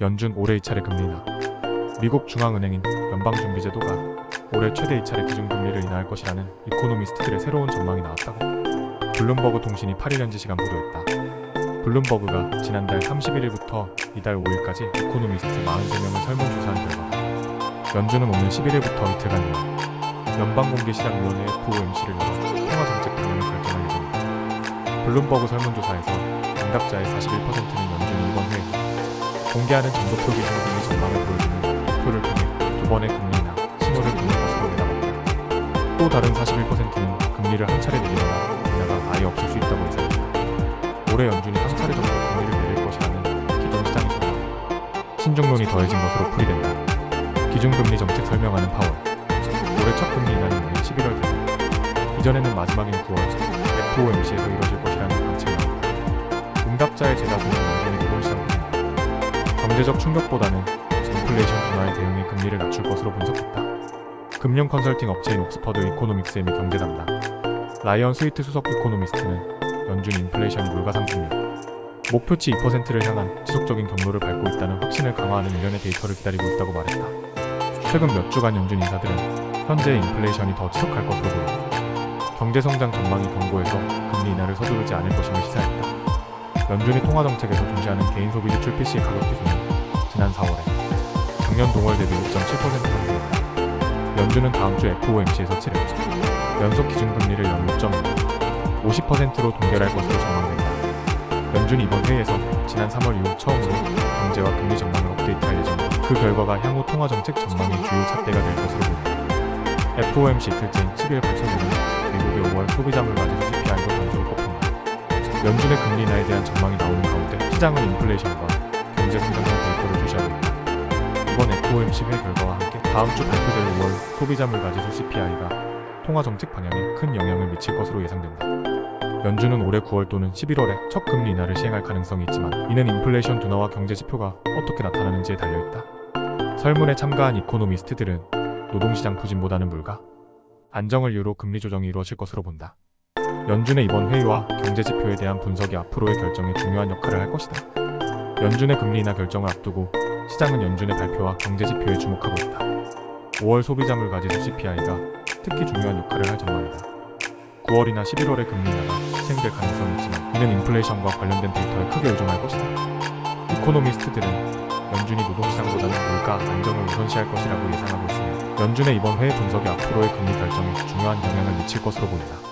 연준 올해 2차례 금리 인하. 미국 중앙은행인 연방준비제도가 올해 최대 2차례 기준금리를 인하할 것이라는 이코노미스트들의 새로운 전망이 나왔다고 블룸버그 통신이 8일 현지 시간 보도했다. 블룸버그가 지난달 31일부터 이달 5일까지 이코노미스트 43명을 설문조사한 결과 연준은 오는 11일부터 이틀간 연방공개시장위원회 FOMC를 열어 통화정책 방향을 결정할 예정이다. 블룸버그 설문조사에서 응답자의 41%는 연준이 이번 회에 공개하는 정도표 기준금리 전망을 보여주는 투표를 통해 두 번의 금리 인하 신호를 보낼 것으로 내다봤다. 또 다른 41%는 금리를 한 차례 내리거나 인하가 아예 없을 수 있다고 예상했다. 올해 연준이 한 차례 정도 금리를 내릴 것이라는 기존 시장의 전망, 신중론이 더해진 것으로 풀이된다. 기준금리 정책 설명하는 파월. 올해 첫 금리 인하는 오는 11월 개정. 이전에는 마지막인 9월 FOMC에서 이뤄질 것이라는 관측이 나온다. 응답자의 대다수는 연준이 노동시장 부진다. 경제적 충격보다는 인플레이션 둔화에 대응해 금리를 낮출 것으로 분석했다. 금융 컨설팅 업체인 옥스퍼드 이코노믹스의 미 경제 담당 라이언 스위트 수석 이코노미스트는 연준 인플레이션이 물가상승률 목표치 2%를 향한 지속적인 경로를 밟고 있다는 확신을 강화하는 일련의 데이터를 기다리고 있다고 말했다. 최근 몇 주간 연준 인사들은 현재 인플레이션이 더 지속할 것으로 보인다. 경제성장 전망이 견고해서 금리 인하를 서두르지 않을 것임을 시사했다. 연준이 통화정책에서 중시하는 개인소비지출 PC의 가격 기준은 지난 4월에 작년 동월 대비 6.7% 감소했다. 연준은 다음 주 FOMC에서 7회 연속 기준금리를 연 5.5, 50%로 동결할 것으로 전망된다. 연준이 이번 회의에서 지난 3월 이후 처음으로 경제와 금리 전망을 업데이트할 예정이다. 그 결과가 향후 통화정책 전망의 주요 잣대가 될 것으로 보인다. FOMC 이틀째인 10일 발표되는 미국의 5월 소비자 물가지수 CPI도 변수로 꼽힌다. 연준의 금리 인하에 대한 전망이 나오는 가운데 시장은 인플레이션과 경제 성장률 데이터를 주시하고 있다. 이번 FOMC 회의 결과와 함께 다음 주 발표될 5월 소비자 물가지수 CPI가 통화정책 방향에 큰 영향을 미칠 것으로 예상된다. 연준은 올해 9월 또는 11월에 첫 금리 인하를 시행할 가능성이 있지만 이는 인플레이션 둔화와 경제 지표가 어떻게 나타나는지에 달려있다. 설문에 참가한 이코노미스트들은 노동시장 부진보다는 물가 안정을 이유로 금리 조정이 이루어질 것으로 본다. 연준의 이번 회의와 경제 지표에 대한 분석이 앞으로의 결정에 중요한 역할을 할 것이다. 연준의 금리 인하 결정을 앞두고 시장은 연준의 발표와 경제 지표에 주목하고 있다. 5월 소비자 물가지수 CPI가 특히 중요한 역할을 할 전망이다. 9월이나 11월의 금리 인하가 시행될 가능성이 있지만 이는 인플레이션과 관련된 데이터에 크게 의존할 것이다. 이코노미스트들은 연준이 노동시장보다는 물가 안정을 우선시할 것이라고 예상하고 있으며 연준의 이번 회의 분석이 앞으로의 금리 결정에 중요한 영향을 미칠 것으로 보인다.